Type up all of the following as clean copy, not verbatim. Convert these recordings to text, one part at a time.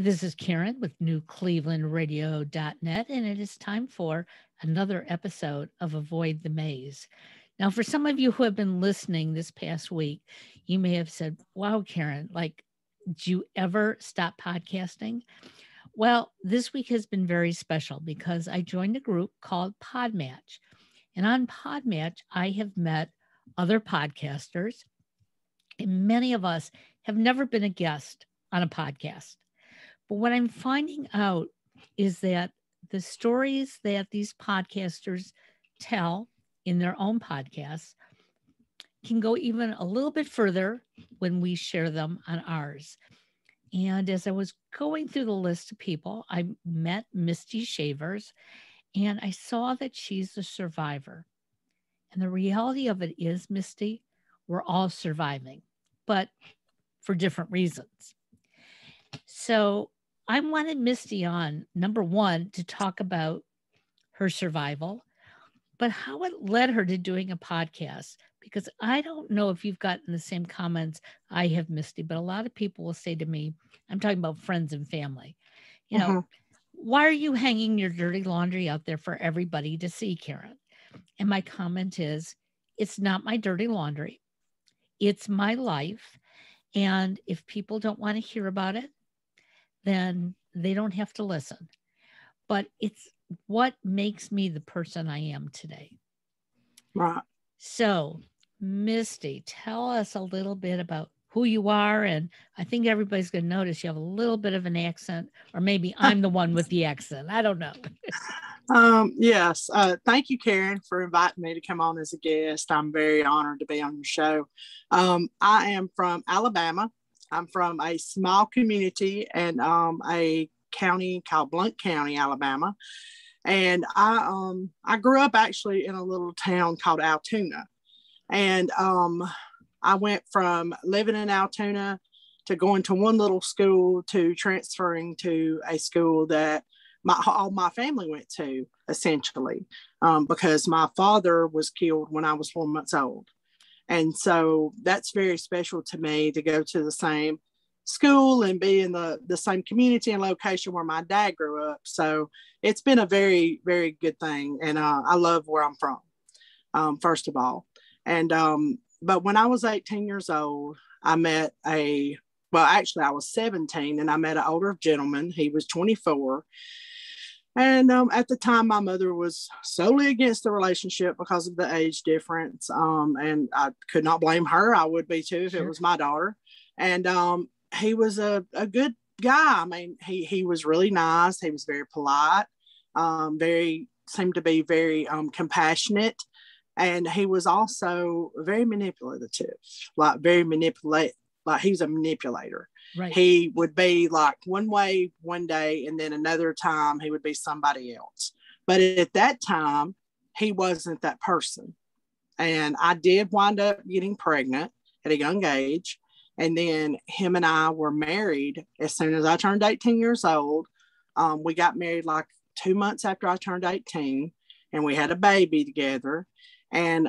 This is Karen with NewClevelandRadio.net, and it is time for another episode of Avoid the Maze. Now, for some of you who have been listening this past week, you may have said, wow, Karen, like, did you ever stop podcasting? Well, this week has been very special because I joined a group called Podmatch. And on Podmatch, I have met other podcasters, and many of us have never been a guest on a podcast. But what I'm finding out is that the stories that these podcasters tell in their own podcasts can go even a little bit further when we share them on ours. And as I was going through the list of people, I met Misty Shavers, and I saw that she's a survivor. And the reality of it is, Misty, we're all surviving, but for different reasons. So I wanted Misty on, number one, to talk about her survival, but how it led her to doing a podcast. Because I don't know if you've gotten the same comments I have, Misty, but a lot of people will say to me, I'm talking about friends and family, why are you hanging your dirty laundry out there for everybody to see, Karen? And my comment is, it's not my dirty laundry. It's my life. And if people don't want to hear about it, then they don't have to listen. But it's what makes me the person I am today. Right. So, Misty, tell us a little bit about who you are. And I think everybody's going to notice you have a little bit of an accent, or maybe I'm the one with the accent. I don't know. Yes. Thank you, Karen, for inviting me to come on as a guest. I'm very honored to be on your show. I am from Alabama. I'm from a small community in a county called Blount County, Alabama. And I grew up actually in a little town called Altoona. And I went from living in Altoona to going to one little school to transferring to a school that all my family went to, essentially, because my father was killed when I was 4 months old. And so that's very special to me to go to the same school and be in the same community and location where my dad grew up. So it's been a very, very good thing. And I love where I'm from, first of all. And but when I was 18 years old, I met I was 17 and I met an older gentleman. He was 24. And at the time, my mother was solely against the relationship because of the age difference. And I could not blame her. I would be too if it was my daughter. And he was a good guy. I mean, he was really nice. He was very polite, seemed to be very compassionate. And he was also very manipulative, like he was a manipulator. Right. He would be like one way one day, and then another time he would be somebody else. But at that time, he wasn't that person. And I did wind up getting pregnant at a young age. And then him and I were married as soon as I turned 18 years old. We got married like 2 months after I turned 18, and we had a baby together. And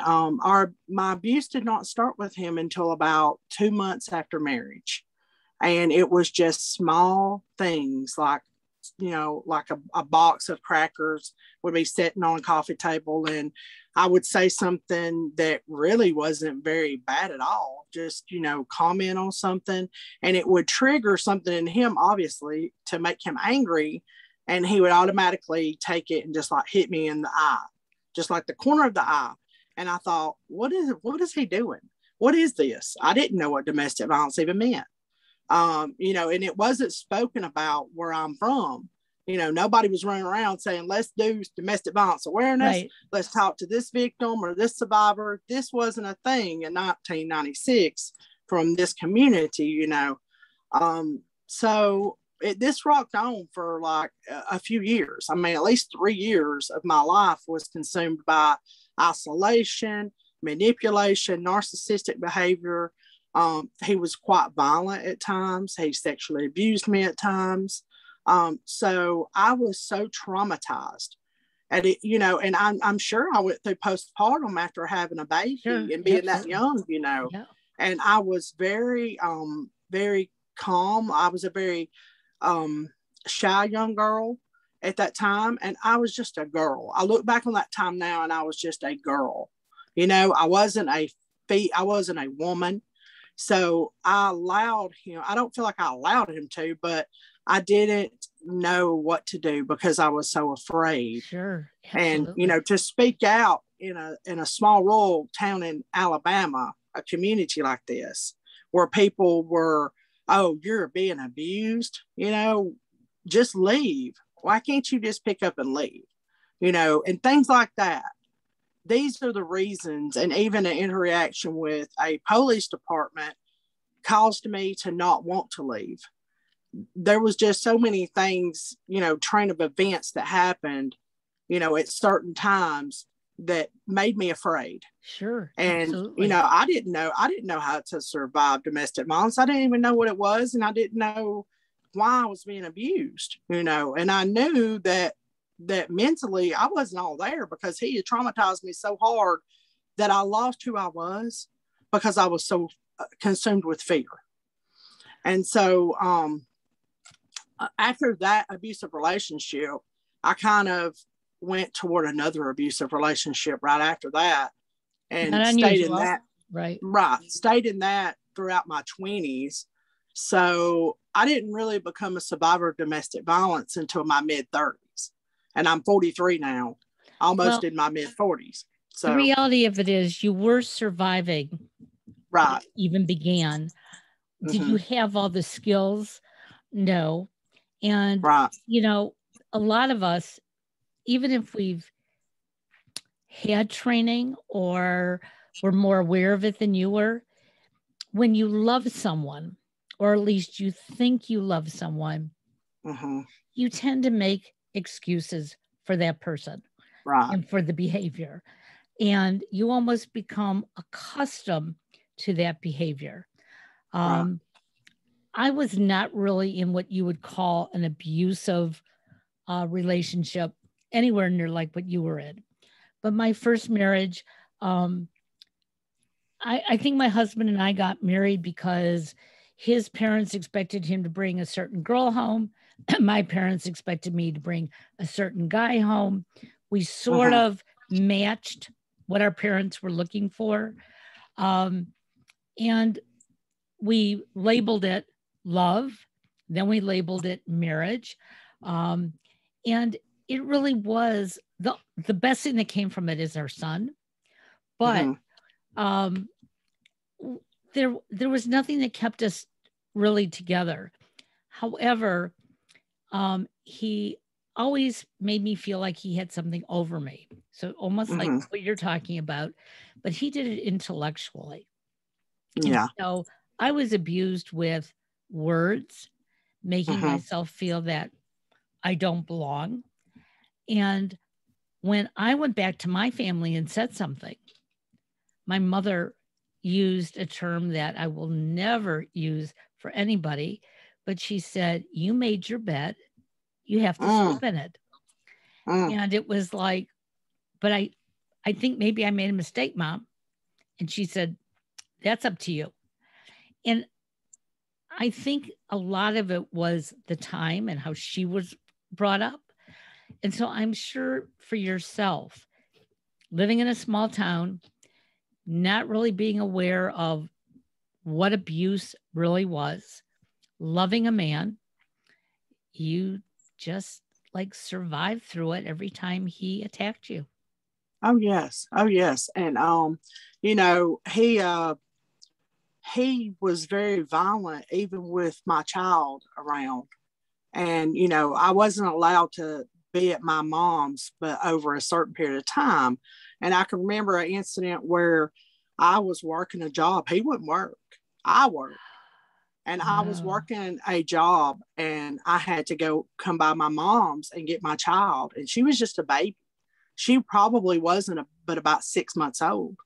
my abuse did not start with him until about 2 months after marriage. And it was just small things like, like a box of crackers would be sitting on a coffee table. And I would say something that really wasn't very bad at all. Just, comment on something, and it would trigger something in him, obviously, to make him angry. And he would automatically take it and just like hit me in the eye, just like the corner of the eye. And I thought, what is he doing? What is this? I didn't know what domestic violence even meant. And it wasn't spoken about where I'm from. Nobody was running around saying, let's do domestic violence awareness. Right. Let's talk to this victim or this survivor. This wasn't a thing in 1996 from this community, So this rocked on for like a few years. I mean, at least 3 years of my life was consumed by isolation, manipulation, narcissistic behavior. He was quite violent at times. He sexually abused me at times. So I was so traumatized at it, and I'm sure I went through postpartum after having a baby and being that young, And I was very, very calm. I was a very shy young girl at that time. And I was just a girl. I look back on that time now and I was just a girl. I wasn't a woman. So I allowed him, I don't feel like I allowed him to, but I didn't know what to do because I was so afraid. Sure. Absolutely. And, to speak out in a small rural town in Alabama, a community like this, where people were, oh, you're being abused, just leave. Why can't you just pick up and leave? And things like that. These are the reasons, and even an interaction with a police department caused me to not want to leave. There was just so many things, train of events that happened, at certain times that made me afraid. Sure. And, absolutely. I didn't know how to survive domestic violence. I didn't even know what it was. And I didn't know why I was being abused, and I knew that mentally I wasn't all there because he had traumatized me so hard that I lost who I was because I was so consumed with fear. And so after that abusive relationship, I kind of went toward another abusive relationship right after that, and stayed in that. Right. Stayed in that throughout my 20s. So I didn't really become a survivor of domestic violence until my mid-30s. And I'm 43 now, almost in my mid-40s. So the reality of it is you were surviving. Right. Even began. Did you have all the skills? No. And, right. A lot of us, even if we've had training or were more aware of it than you were, when you love someone, or at least you think you love someone, you tend to make excuses for that person and for the behavior. And you almost become accustomed to that behavior. I was not really in what you would call an abusive relationship anywhere near like what you were in. But my first marriage, I think my husband and I got married because his parents expected him to bring a certain girl home. My parents expected me to bring a certain guy home. We sort of matched what our parents were looking for. And we labeled it love. Then we labeled it marriage. And it really was the best thing that came from it is our son. But there was nothing that kept us really together. However, he always made me feel like he had something over me. So almost like what you're talking about, but he did it intellectually. Yeah. And so I was abused with words, making myself feel that I don't belong. And when I went back to my family and said something, my mother used a term that I will never use for anybody, but she said, "You made your bed, you have to sleep in it." And it was like, but I think maybe I made a mistake, Mom. And she said, "That's up to you." And I think a lot of it was the time and how she was brought up. And so I'm sure for yourself, living in a small town, not really being aware of what abuse really was, loving a man, you just like survived through it every time he attacked you. Oh yes. And he was very violent even with my child around. And I wasn't allowed to be at my mom's but over a certain period of time. And I can remember an incident where I was working a job. He wouldn't work. I worked. And I was working a job and I had to come by my mom's and get my child. And she was just a baby. She probably wasn't but about 6 months old.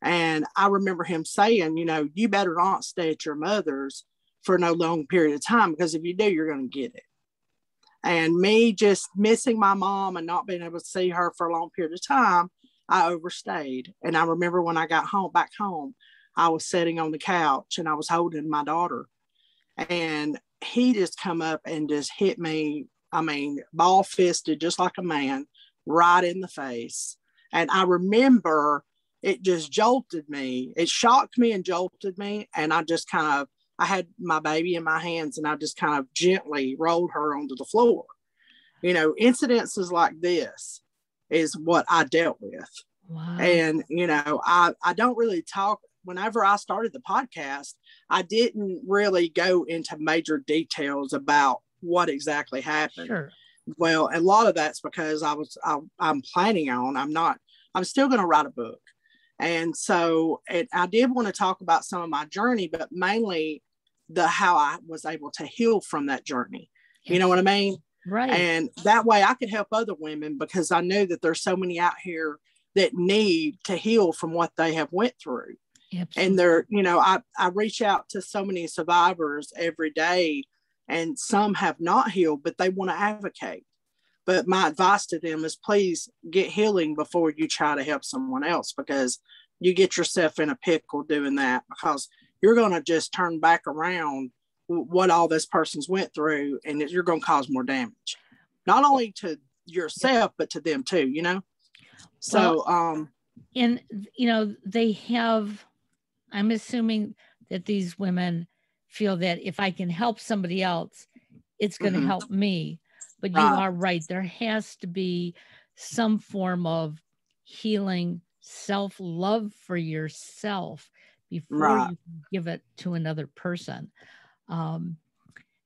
And I remember him saying, you better not stay at your mother's for no long period of time, because if you do, you're going to get it. And me just missing my mom and not being able to see her for a long period of time, I overstayed. And I remember when I got back home, I was sitting on the couch and I was holding my daughter. And he just come up and just hit me, I mean, ball fisted, just like a man, right in the face. And I remember it just jolted me. It shocked me and jolted me. And I just kind of, I had my baby in my hands and I just kind of gently rolled her onto the floor. You know, incidences like this is what I dealt with. Wow. And, you know, I don't really talk. Whenever I started the podcast, I didn't really go into major details about what exactly happened. Sure. Well, a lot of that's because I'm planning on, I'm still going to write a book. And so I did want to talk about some of my journey, but mainly how I was able to heal from that journey. Yes. You know what I mean? Right. And that way I could help other women, because I know that there's so many out here that need to heal from what they have went through. Absolutely. And they're, you know, I reach out to so many survivors every day, and some have not healed, but they want to advocate. But my advice to them is, please get healing before you try to help someone else, because you get yourself in a pickle doing that, because you're going to just turn back around what all this person's went through, and you're going to cause more damage, not only to yourself, but to them too, you know? So, and, you know, they have, I'm assuming that these women feel that if I can help somebody else, it's going to help me. But you are right. There has to be some form of healing, self-love for yourself before you can give it to another person.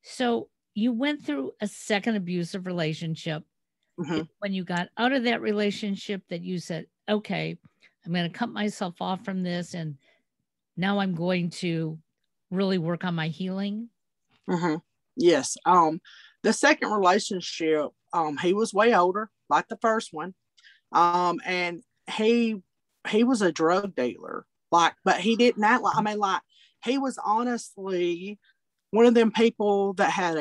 So you went through a second abusive relationship. When you got out of that relationship, that you said, okay, I'm going to cut myself off from this, and now I'm going to really work on my healing. Yes. The second relationship, he was way older, like the first one. And he was a drug dealer, but he didn't act like, I mean, like, he was honestly one of them people that had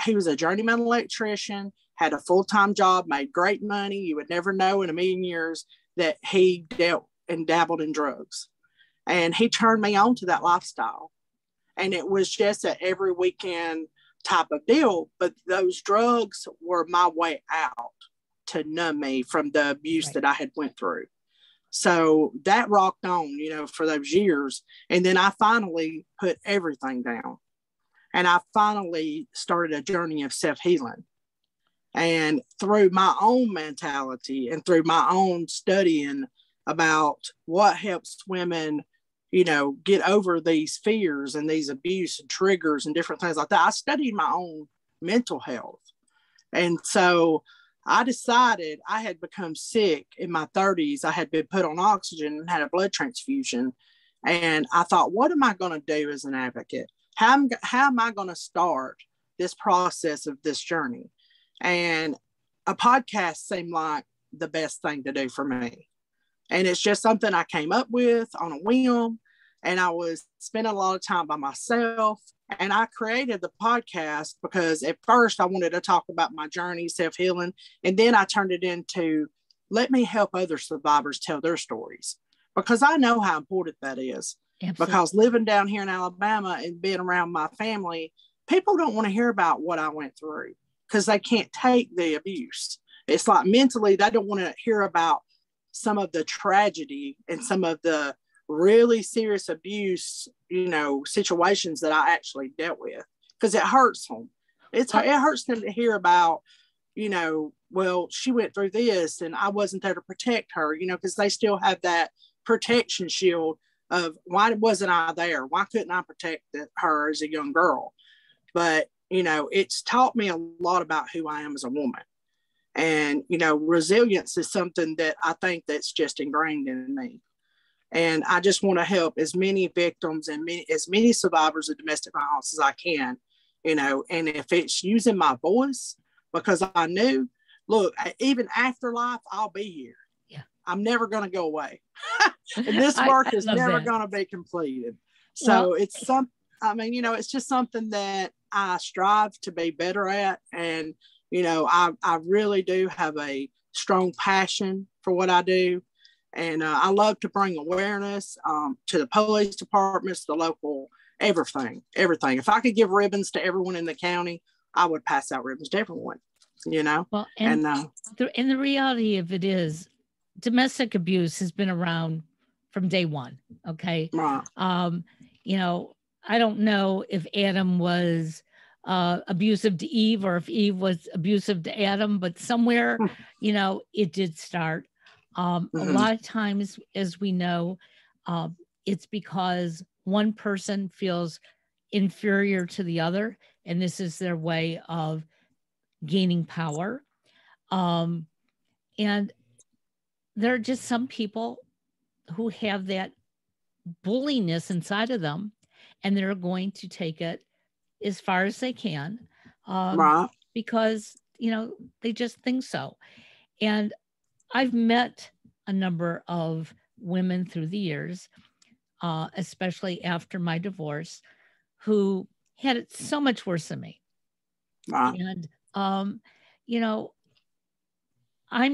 he was a journeyman electrician, had a full-time job, made great money. You would never know in a million years that he dealt and dabbled in drugs. And he turned me on to that lifestyle. And it was just an every weekend type of deal. But those drugs were my way out to numb me from the abuse that I had went through. So that rocked on, you know, for those years. And then I finally put everything down. And I finally started a journey of self-healing. And through my own mentality and through my own studying about what helps women, you know, get over these fears and these abuse and triggers and different things like that, I studied my own mental health. And so I decided, I had become sick in my 30s. I had been put on oxygen and had a blood transfusion. And I thought, what am I going to do as an advocate? How am I going to start this process of this journey? And a podcast seemed like the best thing to do for me. And it's just something I came up with on a whim. And I was spending a lot of time by myself. And I created the podcast because at first I wanted to talk about my journey, self-healing. And then I turned it into, let me help other survivors tell their stories. Because I know how important that is. Absolutely. Because living down here in Alabama and being around my family, people don't want to hear about what I went through, because they can't take the abuse. It's like mentally, they don't want to hear about some of the tragedy and some of the really serious abuse, you know, situations that I actually dealt with, because it hurts them. It hurts them to hear about, you know, well, she went through this and I wasn't there to protect her, you know, because they still have that protection shield of, why wasn't I there? Why couldn't I protect her as a young girl? But, you know, it's taught me a lot about who I am as a woman. And, you know, resilience is something that I think that's just ingrained in me. And I just want to help as many victims and as many survivors of domestic violence as I can, you know, and if it's using my voice, because I knew, look, even after life, I'll be here. Yeah. I'm never going to go away. And this work is never going to be completed. So it's I mean, you know, it's just something that I strive to be better at. And, you know, I really do have a strong passion for what I do. And I love to bring awareness to the police departments, the local everything. If I could give ribbons to everyone in the county, I would pass out ribbons to everyone, Well, and the reality of it is domestic abuse has been around from day one. Okay. Right. I don't know if Adam was abusive to Eve or if Eve was abusive to Adam, but somewhere, it did start. A lot of times, as we know, it's because one person feels inferior to the other, and this is their way of gaining power. And there are just some people who have that bulliness inside of them, and they're going to take it as far as they can, because, they just think so. And I've met a number of women through the years, especially after my divorce, who had it so much worse than me. And, I'm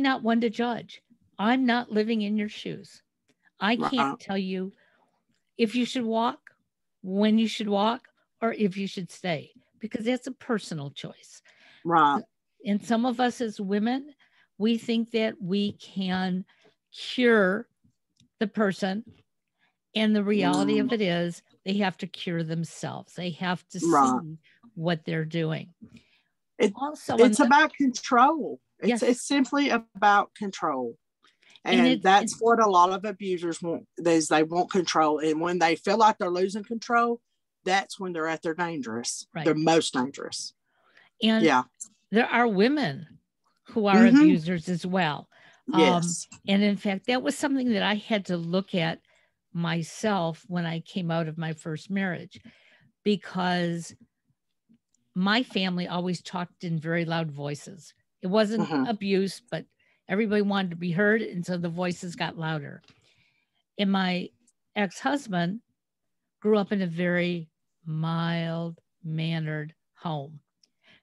not one to judge. I'm not living in your shoes. I can't tell you if you should walk, when you should walk, or if you should stay, because that's a personal choice. Right. And some of us as women, we think that we can cure the person. And the reality of it is they have to cure themselves. They have to see what they're doing. It's about control. It's simply about control. And that's what a lot of abusers want, is they want control. And when they feel like they're losing control, that's when they're at their dangerous. Right. They're most dangerous. And there are women who are abusers as well. Yes. And in fact, that was something that I had to look at myself when I came out of my first marriage, because my family always talked in very loud voices. It wasn't abuse, but everybody wanted to be heard. And so the voices got louder. And my ex-husband grew up in a very mild-mannered home.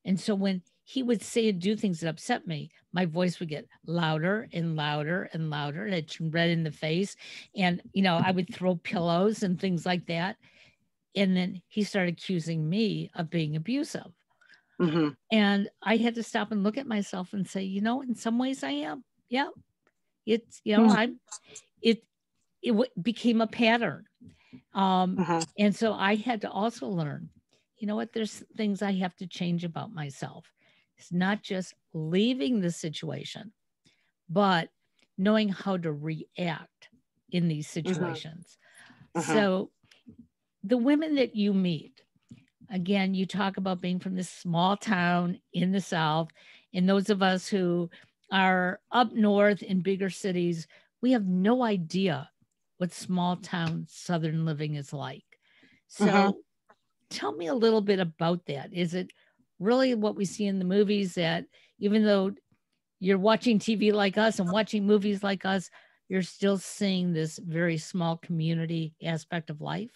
And so when he would say and do things that upset me, my voice would get louder and louder and louder. And I'd turn red in the face. And, I would throw pillows and things like that. And then he started accusing me of being abusive. And I had to stop and look at myself and say, in some ways I am. Yeah. It's, it became a pattern. And so I had to also learn, there's things I have to change about myself. It's not just leaving the situation, but knowing how to react in these situations. So the women that you meet, again, you talk about being from this small town in the South, and those of us who are up north in bigger cities, we have no idea what small town Southern living is like. So tell me a little bit about that. Is it really what we see in the movies, that even though you're watching TV like us and watching movies like us, you're still seeing this very small community aspect of life?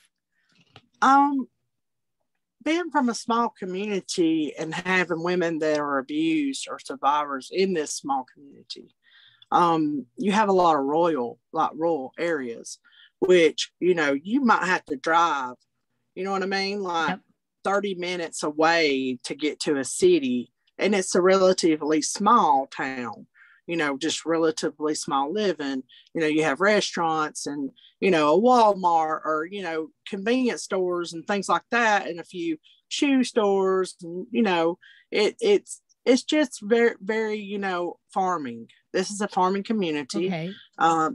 Being from a small community and having women that are abused or survivors in this small community, you have a lot of rural areas, which, you might have to drive, you know what I mean? Like 30 minutes away to get to a city. And it's a relatively small town, just relatively small living. You have restaurants and, a Walmart or, convenience stores and things like that, and a few shoe stores. And, it's just very, very, farming. This is a farming community. Okay.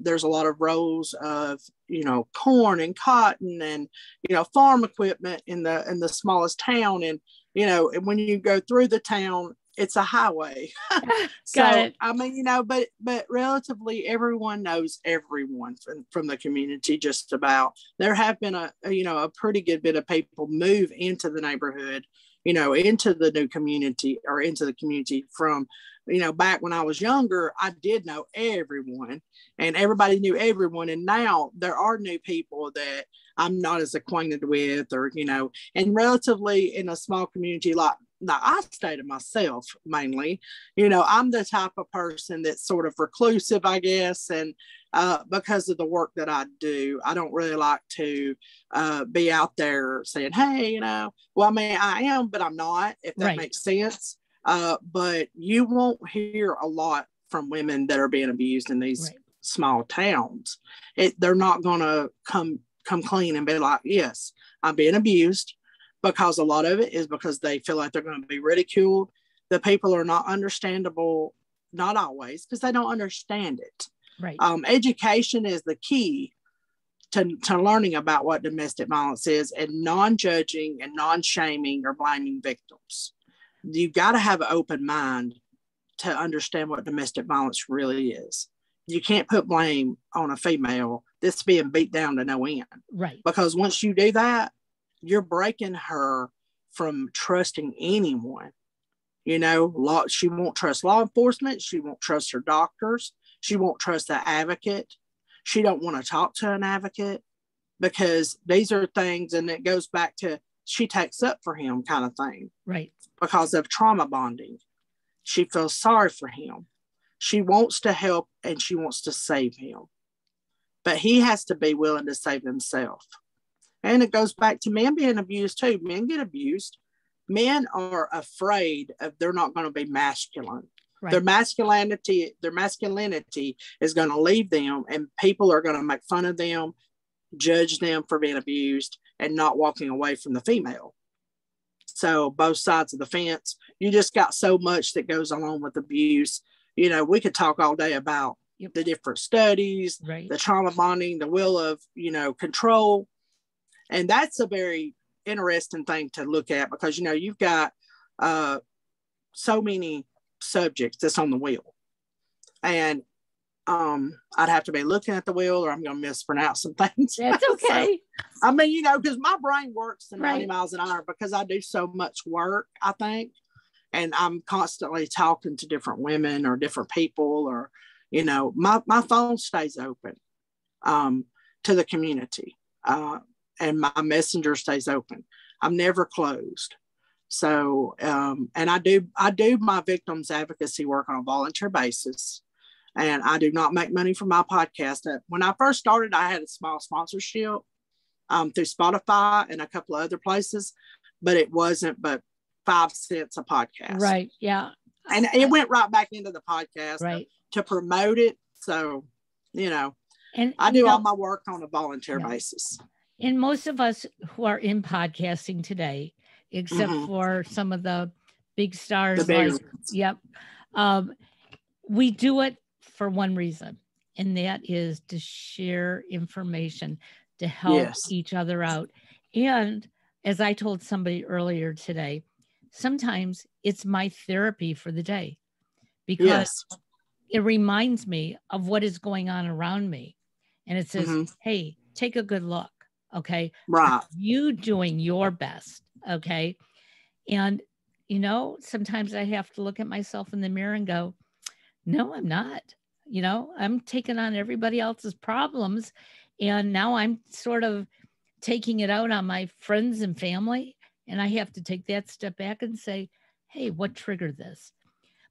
There's a lot of rows of, corn and cotton and, farm equipment in the smallest town. And, and when you go through the town, it's a highway. Got it. I mean, but relatively everyone knows everyone from the community, just about. There have been a pretty good bit of people move into the neighborhood, into the new community or into the community from, back when I was younger. I did know everyone and everybody knew everyone. And now there are new people that I'm not as acquainted with, or, and relatively in a small community like now I stay to myself mainly. You know, I'm the type of person that's sort of reclusive, I guess. And because of the work that I do, I don't really like to be out there saying, hey, you know, well, I mean, I am, but I'm not, if that makes sense. But you won't hear a lot from women that are being abused in these small towns. They're not going to come clean and be like, yes, I'm being abused, because a lot of it is because they feel like they're going to be ridiculed. The people are not understandable, not always, because they don't understand it. Right. Education is the key to learning about what domestic violence is, and non-judging and non-shaming or blaming victims. You got to have an open mind to understand what domestic violence really is. You can't put blame on a female that's being beat down to no end. Right. Because once you do that, you're breaking her from trusting anyone. You know, she won't trust law enforcement. She won't trust her doctors. She won't trust the advocate. She don't want to talk to an advocate, because these are things, and it goes back to she takes up for him kind of thing. Right. Because of trauma bonding. She feels sorry for him. She wants to help and she wants to save him. But he has to be willing to save himself. And it goes back to men being abused too. Men get abused. Men are afraid of they're not going to be masculine. Right. Their masculinity is going to leave them, and people are going to make fun of them, judge them for being abused, and not walking away from the female. So both sides of the fence, you just got so much that goes along with abuse. You know, we could talk all day about the different studies, the trauma bonding, the will of, you know, control. And that's a very interesting thing to look at, because, you know, you've got so many subjects that's on the wheel. And I'd have to be looking at the wheel, or I'm going to mispronounce some things. That's okay. So, I mean, you know, because my brain works at 90 miles an hour because I do so much work, I think. And I'm constantly talking to different women or different people, or, you know, my phone stays open to the community. And my messenger stays open. I'm never closed. So, and I do my victims advocacy work on a volunteer basis. And I do not make money from my podcast. When I first started, I had a small sponsorship through Spotify and a couple of other places, but it wasn't but 5 cents a podcast. Right. Yeah. And it went right back into the podcast to promote it. So, you know, and I do all my work on a volunteer basis. And most of us who are in podcasting today, except for some of the big stars, we do it for one reason, and that is to share information, to help each other out. And as I told somebody earlier today, sometimes it's my therapy for the day, because it reminds me of what is going on around me. And it says, hey, take a good look. Okay. Right. You doing your best. Okay. And, you know, sometimes I have to look at myself in the mirror and go, no, I'm not. You know, I'm taking on everybody else's problems. And now I'm sort of taking it out on my friends and family. And I have to take that step back and say, hey, what triggered this?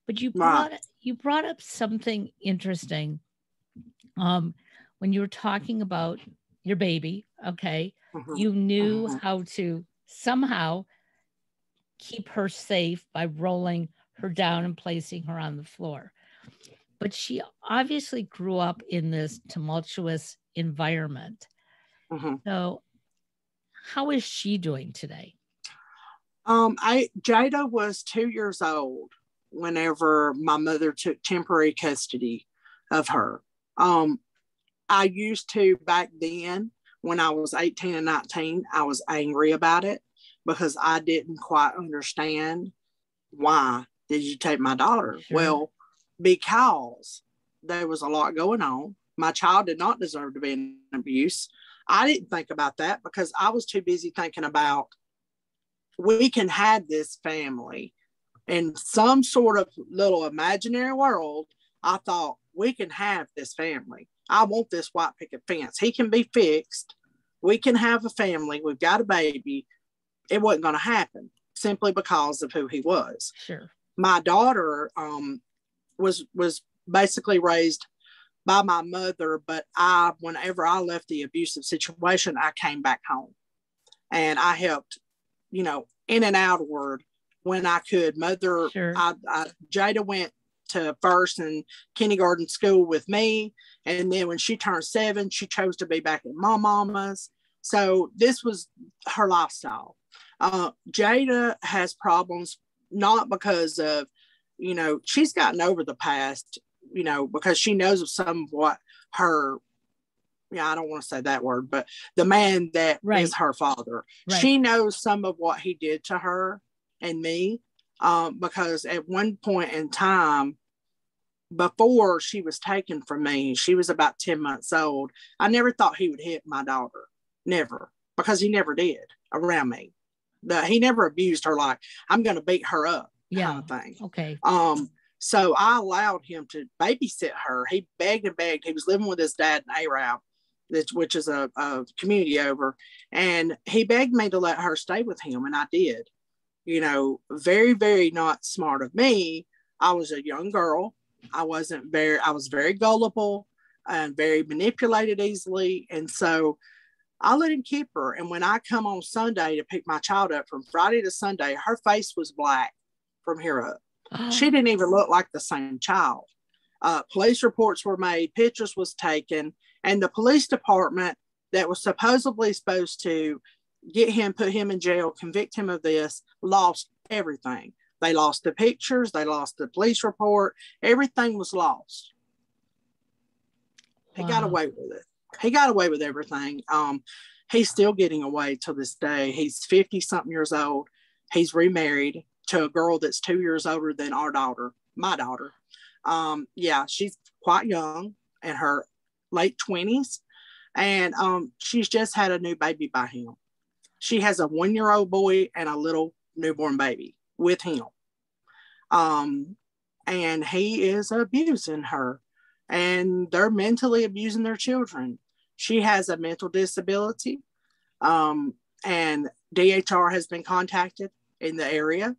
But you brought up something interesting when you were talking about your baby. Okay. You knew how to somehow keep her safe by rolling her down and placing her on the floor. But she obviously grew up in this tumultuous environment. So how is she doing today? Jada was 2 years old whenever my mother took temporary custody of her. I used to, back then, when I was 18 and 19, I was angry about it because I didn't quite understand, why did you take my daughter? Sure. Well, because there was a lot going on. My child did not deserve to be in abuse. I didn't think about that because I was too busy thinking about, we can have this family in some sort of little imaginary world. I thought, we can have this family. I want this white picket fence. He can be fixed. We can have a family. We've got a baby. It wasn't going to happen. simply because of who he was. Sure. My daughter was basically raised by my mother, but whenever I left the abusive situation, I came back home and I helped, in and outward when I could. Sure. Jada went to first and kindergarten school with me. And then when she turned 7, she chose to be back at my mama's. So this was her lifestyle. Jada has problems, not because of, she's gotten over the past, because she knows of some of what her, I don't want to say that word, but the man that is her father. Right. She knows some of what he did to her and me, because at one point in time, before she was taken from me, she was about 10 months old. I never thought he would hit my daughter. Never, because he never did around me. He never abused her like, I'm going to beat her up kind of thing. Okay. So I allowed him to babysit her. He begged and begged. He was living with his dad in Arab, which is a community over. And he begged me to let her stay with him. And I did, very, very not smart of me. I was a young girl. I was very gullible and very manipulated easily. And so I let him keep her. And when I come on Sunday to pick my child up from Friday to Sunday, her face was black from here up. She didn't even look like the same child. Police reports were made, pictures was taken, and the police department that was supposedly supposed to put him in jail, convict him of this, lost everything. They lost the pictures, they lost the police report, everything was lost. Wow. He got away with it. He got away with everything. He's still getting away to this day. He's 50 something years old. He's remarried to a girl that's 2 years older than my daughter. She's quite young, in her late 20s. And she's just had a new baby by him. She has a 1-year-old boy and a little newborn baby with him. And he is abusing her. And they're mentally abusing their children. She has a mental disability, and DHR has been contacted in the area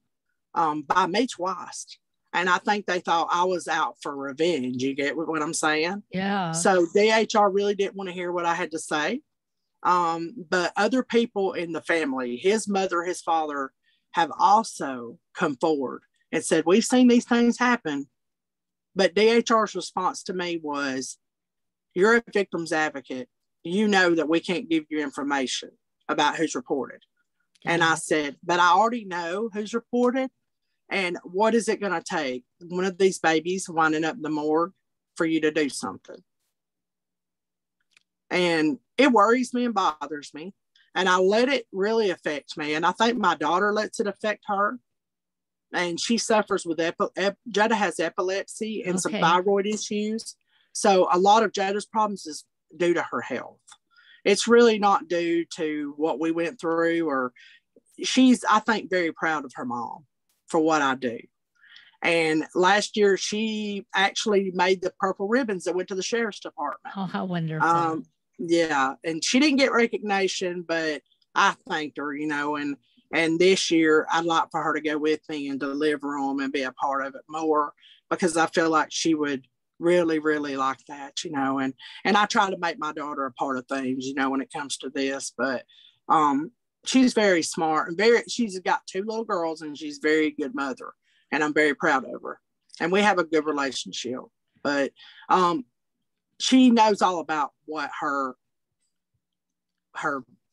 by me twice. And I think they thought I was out for revenge. You get what I'm saying? Yeah. So DHR really didn't want to hear what I had to say. But other people in the family, his mother, his father, have also come forward and said, we've seen these things happen. But DHR's response to me was, you're a victim's advocate. You know that we can't give you information about who's reported. Yeah. And I said, but I already know who's reported. And what is it going to take? One of these babies winding up in the morgue for you to do something. And it worries me and bothers me. And I let it really affect me. And I think my daughter lets it affect her. And she suffers with Jada has epilepsy and some thyroid issues. So a lot of Jada's problems is due to her health. It's really not due to what we went through, or she's, I think, very proud of her mom for what I do. And last year, she actually made the purple ribbons that went to the sheriff's department. Oh, how wonderful. Yeah. And she didn't get recognition, but I thanked her, and this year I'd like for her to go with me and deliver them and be a part of it more, because I feel like she would really, really like that, and I try to make my daughter a part of things, when it comes to this, but she's very smart and she's got 2 little girls, and she's a very good mother, and I'm very proud of her, and we have a good relationship, but she knows all about what her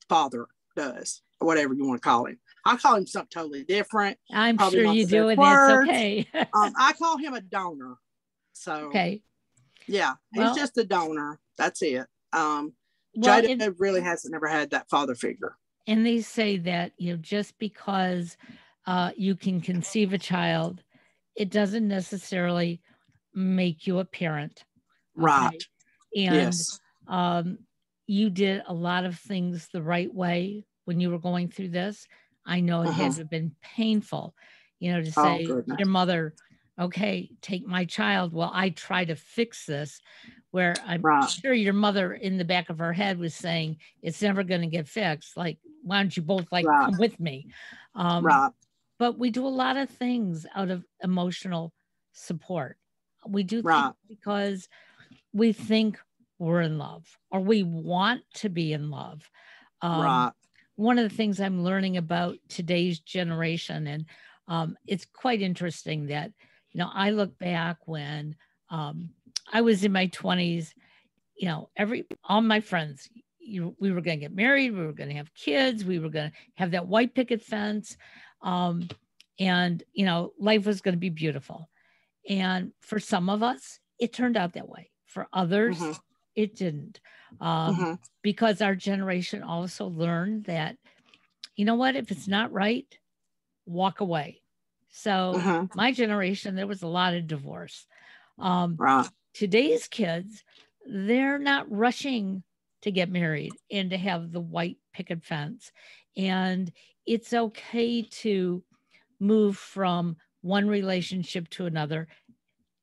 father does, or whatever you want to call him. I call him something totally different. I'm sure you do, and it's okay. I call him a donor. So, okay. Yeah, he's just a donor. That's it. Jada really hasn't never had that father figure. And they say that, just because you can conceive a child, it doesn't necessarily make you a parent. Okay? Right. And yes. You did a lot of things the right way when you were going through this. I know it has been painful, to say to your mother, okay, take my child while I try to fix this, where I'm sure your mother in the back of her head was saying, it's never going to get fixed. Like, why don't you both come with me? Right. but we do a lot of things out of emotional support. We do things Right. because we think we're in love or we want to be in love. Right. One of the things I'm learning about today's generation, and it's quite interesting that, I look back when I was in my 20s, all my friends, we were going to get married, we were going to have kids, we were going to have that white picket fence. And, life was going to be beautiful. And for some of us, it turned out that way. For others, Mm-hmm. it didn't. Mm-hmm. Because our generation also learned that, you know what, if it's not right, walk away. So Mm-hmm. my generation, there was a lot of divorce. Right. Today's kids, they're not rushing to get married and to have the white picket fence. And it's okay to move from one relationship to another.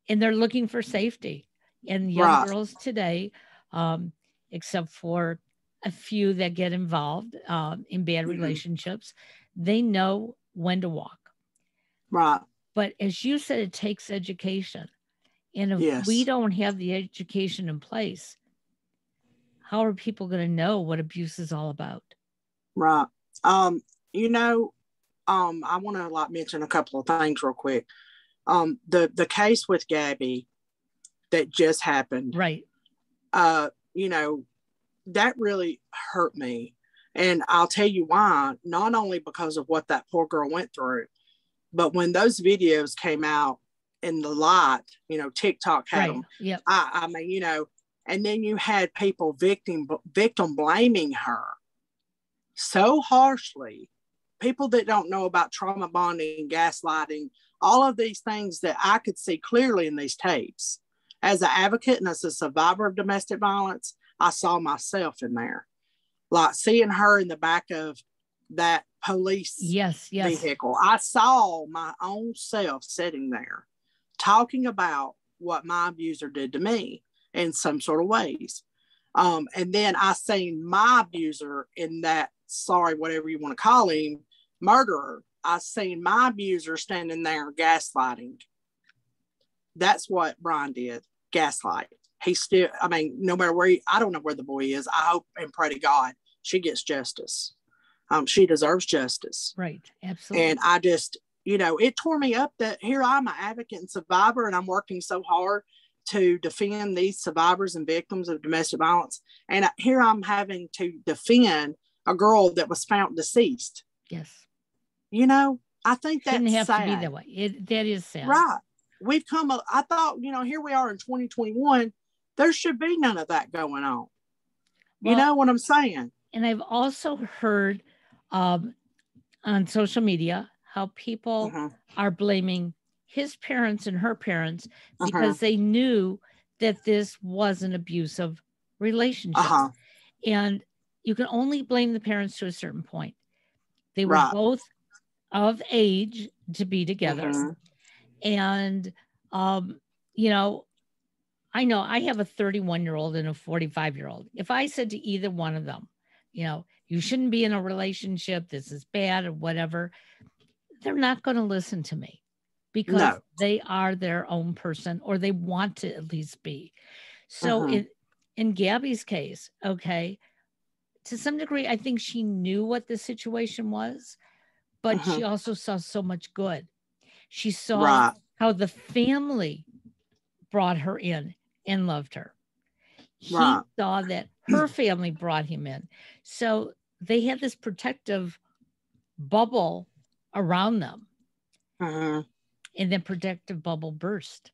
And they're looking for safety. And young Right. girls today, except for a few that get involved in bad Mm-hmm. relationships, they know when to walk. Right. But as you said, it takes education. And if we Yes. don't have the education in place, how are people going to know what abuse is all about? Right. You know, I want to like mention a couple of things real quick. The case with Gabby that just happened. Right. You know, that really hurt me. And I'll tell you why, not only because of what that poor girl went through, but when those videos came out in the light, TikTok had Right. them. Yep. I mean, and then you had people victim blaming her so harshly. People that don't know about trauma bonding, gaslighting, all of these things that I could see clearly in these tapes. As an advocate and as a survivor of domestic violence, I saw myself in there. Like seeing her in the back of that police Yes. vehicle. I saw my own self sitting there talking about what my abuser did to me in some sort of ways. And then I seen my abuser in that, sorry, whatever you want to call him, murderer. I seen my abuser standing there gaslighting. That's what Brian did, gaslight. He still, I mean, no matter where I don't know where the boy is. I hope and pray to God she gets justice. She deserves justice. Right. Absolutely. And I just, it tore me up that here I'm an advocate and survivor, and I'm working so hard to defend these survivors and victims of domestic violence. And here I'm having to defend a girl that was found deceased. Yes. I think that's shouldn't have sad. to be that way. That is sad. Right. We've come, I thought, here we are in 2021. There should be none of that going on. Well, you know what I'm saying? And I've also heard on social media how people are blaming his parents and her parents because they knew that this was an abusive relationship. And you can only blame the parents to a certain point. They were both of age to be together. And, I know I have a 31-year-old and a 45-year-old. If I said to either one of them, you shouldn't be in a relationship, this is bad or whatever, they're not going to listen to me because they are their own person, or they want to at least be. So in Gabby's case, to some degree, I think she knew what the situation was, but she also saw so much good. She saw how the family brought her in and loved her. He saw that her family brought him in. So they had this protective bubble around them. And then protective bubble burst.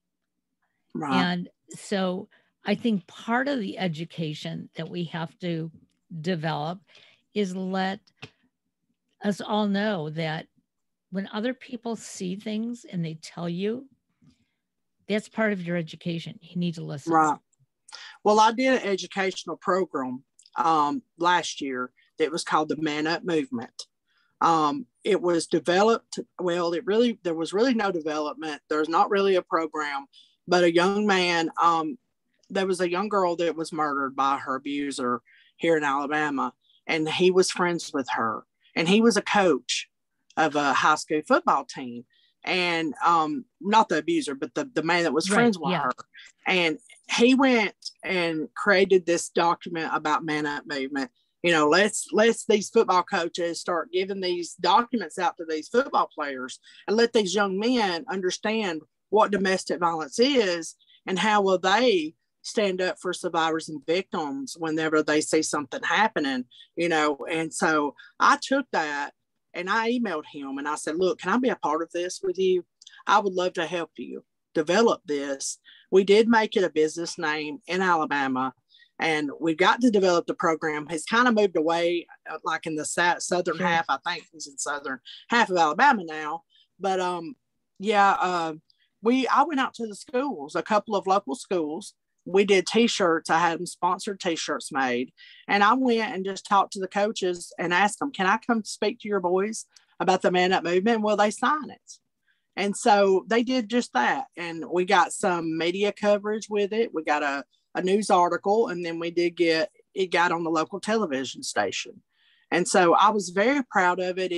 And so I think part of the education that we have to develop is let us all know that when other people see things and they tell you, that's part of your education. You need to listen. Right. Well, I did an educational program last year that was called the Man Up Movement. It was developed, there was really no development. There's not really a program, but a young man, there was a young girl that was murdered by her abuser here in Alabama, and he was friends with her, and he was a coach of a high school football team. And not the abuser, but the man that was friends with her. And he went and created this document about man up movement. Let's these football coaches start giving these documents out to these football players and let these young men understand what domestic violence is and how will they stand up for survivors and victims whenever they see something happening, And so I took that and I emailed him and I said, look, can I be a part of this with you? I would love to help you develop this. We did make it a business name in Alabama, and we got to develop the program. He's kind of moved away, like in the southern half. I think he's in southern half of Alabama now. But I went out to the schools, a couple of local schools. We did t-shirts. I had them sponsored t-shirts made. And I went and just talked to the coaches and asked them, can I come speak to your boys about the Man Up movement? Will they sign it? And so they did just that. And we got some media coverage with it. We got a news article, and then we did it got on the local television station. And so I was very proud of it.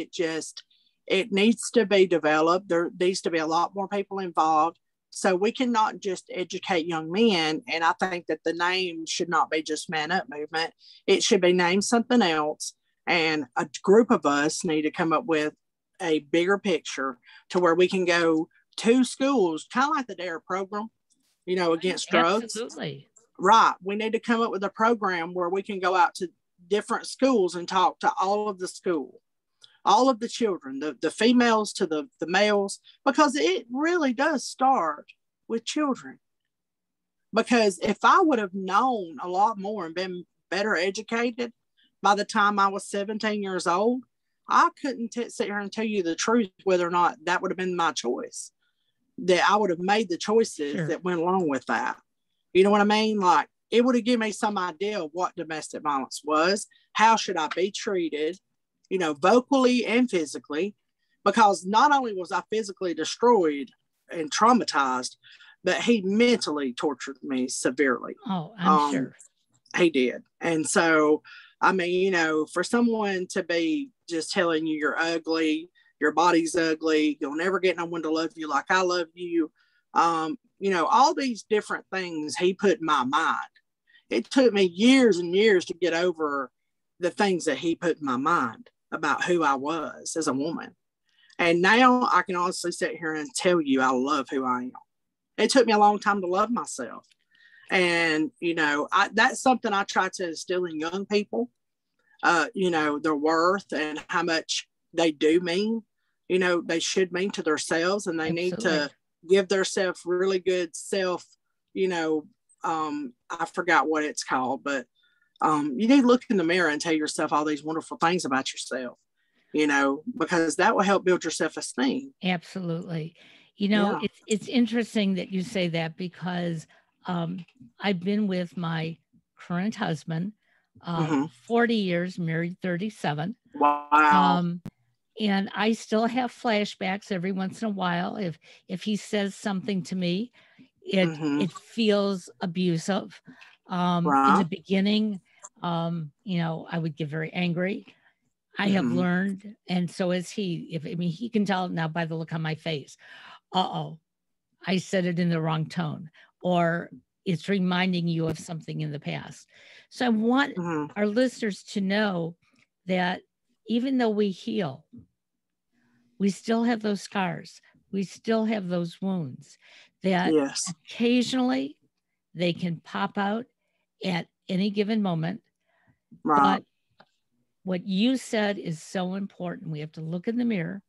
It needs to be developed. There needs to be a lot more people involved. So we cannot just educate young men. And I think that the name should not be just Man Up Movement. It should be named something else. And a group of us need to come up with a bigger picture to where we can go to schools, kind of like the DARE program, against drugs. Absolutely. Right. We need to come up with a program where we can go out to different schools and talk to all of the school, all of the children, the females to the males, because it really does start with children. Because if I would have known a lot more and been better educated by the time I was 17 years old, I couldn't sit here and tell you the truth, whether or not that would have been my choice, that I would have made the choices that went along with that. You know what I mean? Like, it would have given me some idea of what domestic violence was. How should I be treated, vocally and physically? Because not only was I physically destroyed and traumatized, but he mentally tortured me severely. Oh, I'm sure. He did. And so, I mean, for someone to be just telling you you're ugly, your body's ugly, you'll never get no one to love you like I love you, all these different things he put in my mind. It took me years and years to get over the things that he put in my mind about who I was as a woman. And now I can honestly sit here and tell you I love who I am. It took me a long time to love myself. And, that's something I try to instill in young people, their worth and how much they do mean, they should mean to themselves, and they need to give themselves really good self, I forgot what it's called, but you need to look in the mirror and tell yourself all these wonderful things about yourself, because that will help build your self-esteem. Absolutely. It's interesting that you say that, because I've been with my current husband 40 years, married 37. Wow. And I still have flashbacks every once in a while. If he says something to me, it feels abusive. In the beginning, I would get very angry. I have learned, and so is he. He can tell now by the look on my face. I said it in the wrong tone, or it's reminding you of something in the past. So I want our listeners to know that even though we heal, we still have those scars. We still have those wounds that occasionally they can pop out at any given moment. Right. But what you said is so important. We have to look in the mirror,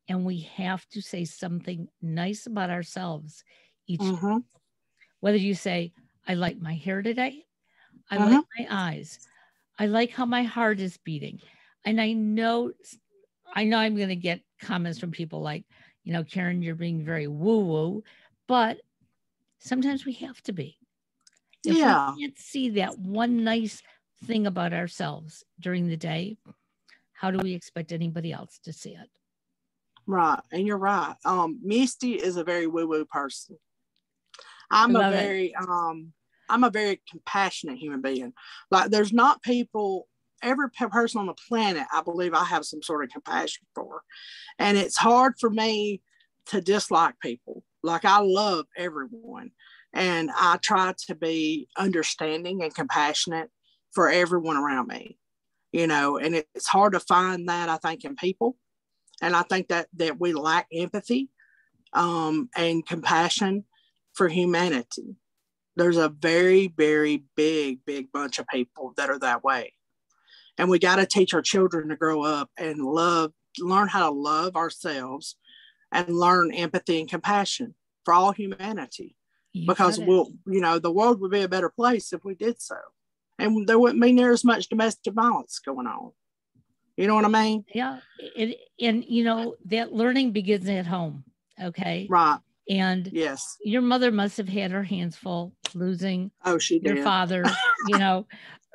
and we have to say something nice about ourselves each day. Whether you say, I like my hair today. I like my eyes. I like how my heart is beating. And I know I'm going to get comments from people like, Karen, you're being very woo-woo, but sometimes we have to be. If we can't see that one nice thing about ourselves during the day, how do we expect anybody else to see it? Right. And you're right. Misty is a very woo-woo person. I'm a very compassionate human being. Like, there's not people person on the planet, I believe I have some sort of compassion for. And it's hard for me to dislike people. Like, I love everyone, and I try to be understanding and compassionate for everyone around me, and it's hard to find that, I think, in people. And I think that we lack empathy and compassion for humanity. There's a very, very big bunch of people that are that way. And we got to teach our children to grow up and learn how to love ourselves and learn empathy and compassion for all humanity. Because the world would be a better place if we did so. And there wouldn't be near as much domestic violence going on. You know what I mean? Yeah. And that learning begins at home. Okay. Right. And yes, your mother must have had her hands full losing your did. father,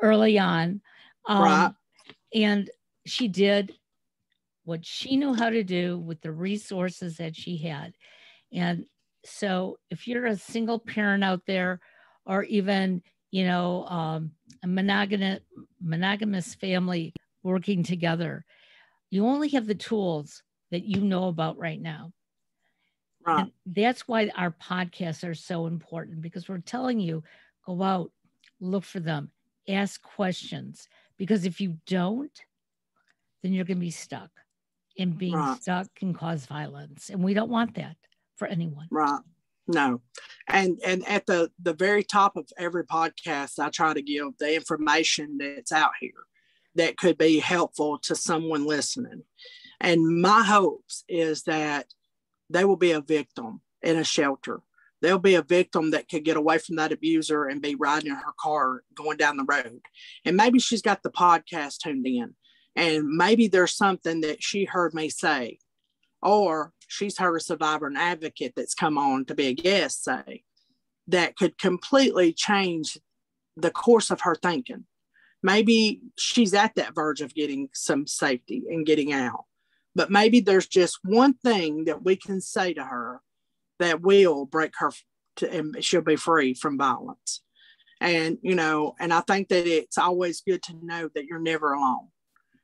early on. Right. And she did what she knew how to do with the resources that she had. And so if you're a single parent out there, or even, a monogamous family working together, you only have the tools that you know about right now. Right. And that's why our podcasts are so important, because we're telling you, go out, look for them, ask questions, because if you don't, then you're going to be stuck, and being stuck can cause violence. And we don't want that for anyone. Right. No. And at the very top of every podcast, I try to give the information that's out here that could be helpful to someone listening. And my hopes is that they will be a victim in a shelter. They'll be a victim that could get away from that abuser and be riding in her car going down the road. And maybe she's got the podcast tuned in, and maybe there's something that she heard me say, or she's heard a survivor and advocate that's come on to be a guest say, that could completely change the course of her thinking. Maybe she's at that verge of getting some safety and getting out. But maybe there's just one thing that we can say to her that will break her and she'll be free from violence. And, and I think that it's always good to know that you're never alone.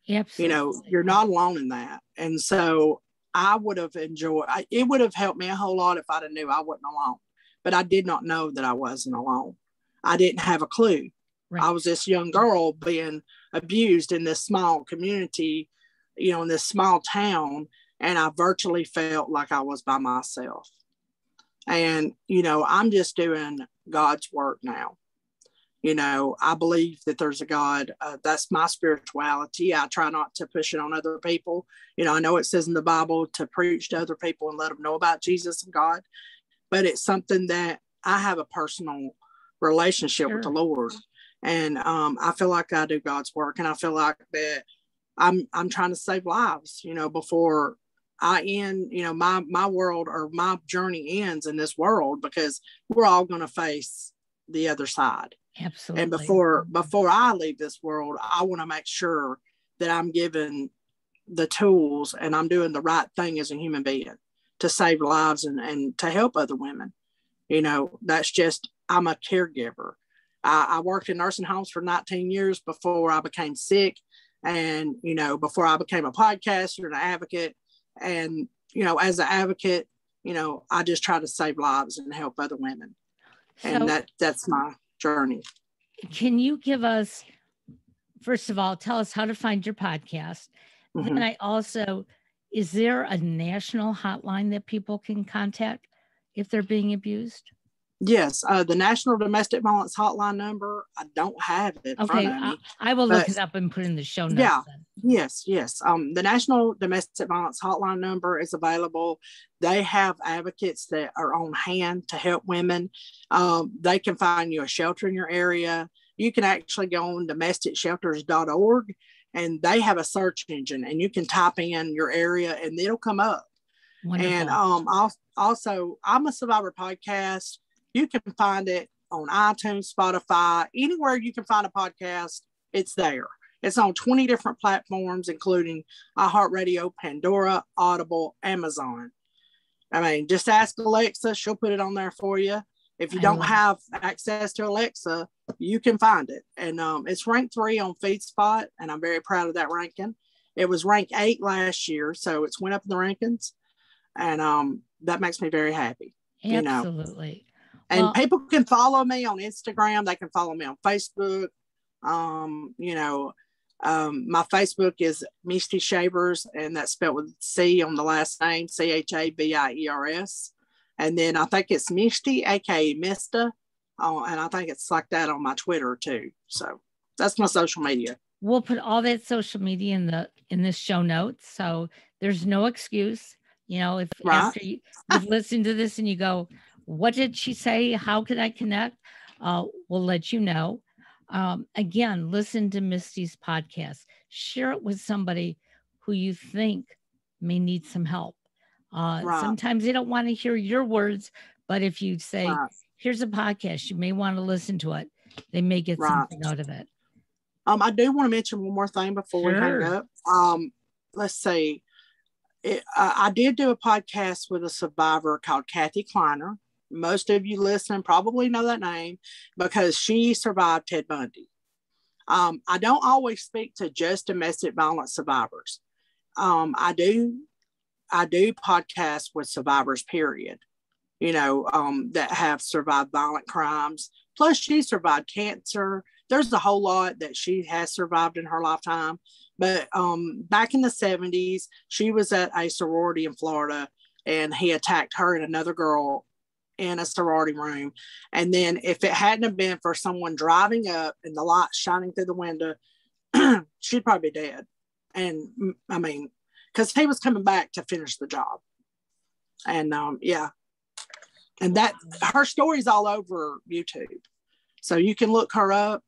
Absolutely. You're not alone in that. And so I would have it would have helped me a whole lot if I'd have knew I wasn't alone. But I did not know that I wasn't alone. I didn't have a clue. Right. I was this young girl being abused in this small community, in this small town, and I virtually felt like I was by myself. And, I'm just doing God's work now. I believe that there's a God. That's my spirituality. I try not to push it on other people. I know it says in the Bible to preach to other people and let them know about Jesus and God, but it's something that I have a personal relationship with the Lord. And I feel like I do God's work, and I feel like that I'm trying to save lives, before I end, my world or my journey ends in this world, because we're all going to face the other side. Absolutely. And before I leave this world, I want to make sure that I'm given the tools and I'm doing the right thing as a human being to save lives and to help other women. That's just, I'm a caregiver. I worked in nursing homes for 19 years before I became sick. And, before I became a podcaster and an advocate. And, as an advocate, I just try to save lives and help other women. And that's my journey. Can you give us, first of all, tell us how to find your podcast? Mm-hmm. Then is there a national hotline that people can contact if they're being abused? Yes, the National Domestic Violence Hotline number, I don't have it. Okay, I will look it up and put in the show notes. Yeah, then. Yes. The National Domestic Violence Hotline number is available. They have advocates that are on hand to help women. They can find you a shelter in your area. You can actually go on domesticshelters.org, and they have a search engine, and you can type in your area and it'll come up. Wonderful. And also, I'm a Survivor podcast. You can find it on iTunes, Spotify, anywhere you can find a podcast, it's there. It's on 20 different platforms, including iHeartRadio, Pandora, Audible, Amazon. Just ask Alexa. She'll put it on there for you. If you don't have access to Alexa, you can find it. And it's ranked 3 on FeedSpot, and I'm very proud of that ranking. It was ranked 8 last year, so it's went up in the rankings, and that makes me very happy. Absolutely. And people can follow me on Instagram. They can follow me on Facebook. My Facebook is Misty Shavers, and that's spelled with C on the last name, Chabiers. And then I think it's Misty, aka Mista. And I think it's like that on my Twitter too. So that's my social media. We'll put all that social media in the show notes. So there's no excuse. If after you've listened to this and you go, what did she say? How can I connect? We'll let you know. Again, listen to Misty's podcast. Share it with somebody who you think may need some help. Sometimes they don't want to hear your words, but if you say, here's a podcast, you may want to listen to it, they may get something out of it. I do want to mention one more thing before we hang up. Let's see. I did do a podcast with a survivor called Kathy Kleiner. Most of you listening probably know that name because she survived Ted Bundy. I don't always speak to just domestic violence survivors. I do podcasts with survivors, period, that have survived violent crimes. Plus, she survived cancer. There's a whole lot that she has survived in her lifetime. But back in the 70s, she was at a sorority in Florida, and he attacked her and another girl in a sorority room. And then if it hadn't have been for someone driving up and the light shining through the window, she'd probably be dead. And I mean, because he was coming back to finish the job. And and that her story's all over YouTube, so you can look her up.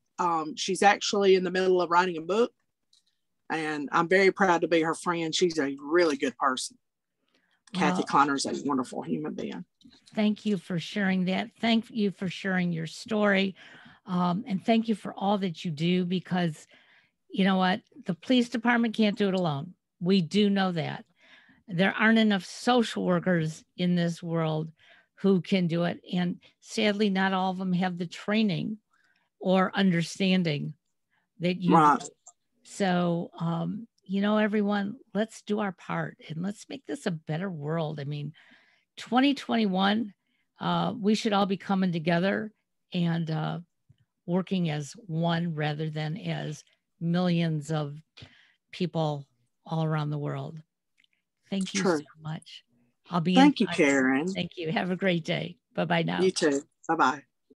She's actually in the middle of writing a book, and I'm very proud to be her friend. She's a really good person. Kathy Kleiner is a wonderful human being. Thank you for sharing that. Thank you for sharing your story. And thank you for all that you do, because you know what? The police department can't do it alone. We do know that. There aren't enough social workers in this world who can do it. And sadly, not all of them have the training or understanding that you do. So, everyone, let's do our part and let's make this a better world. I mean, 2021, we should all be coming together and working as one rather than as millions of people all around the world. Thank you so much. I'll be Thank you, Karen. Thank you. Have a great day. Bye-bye now. You too. Bye-bye.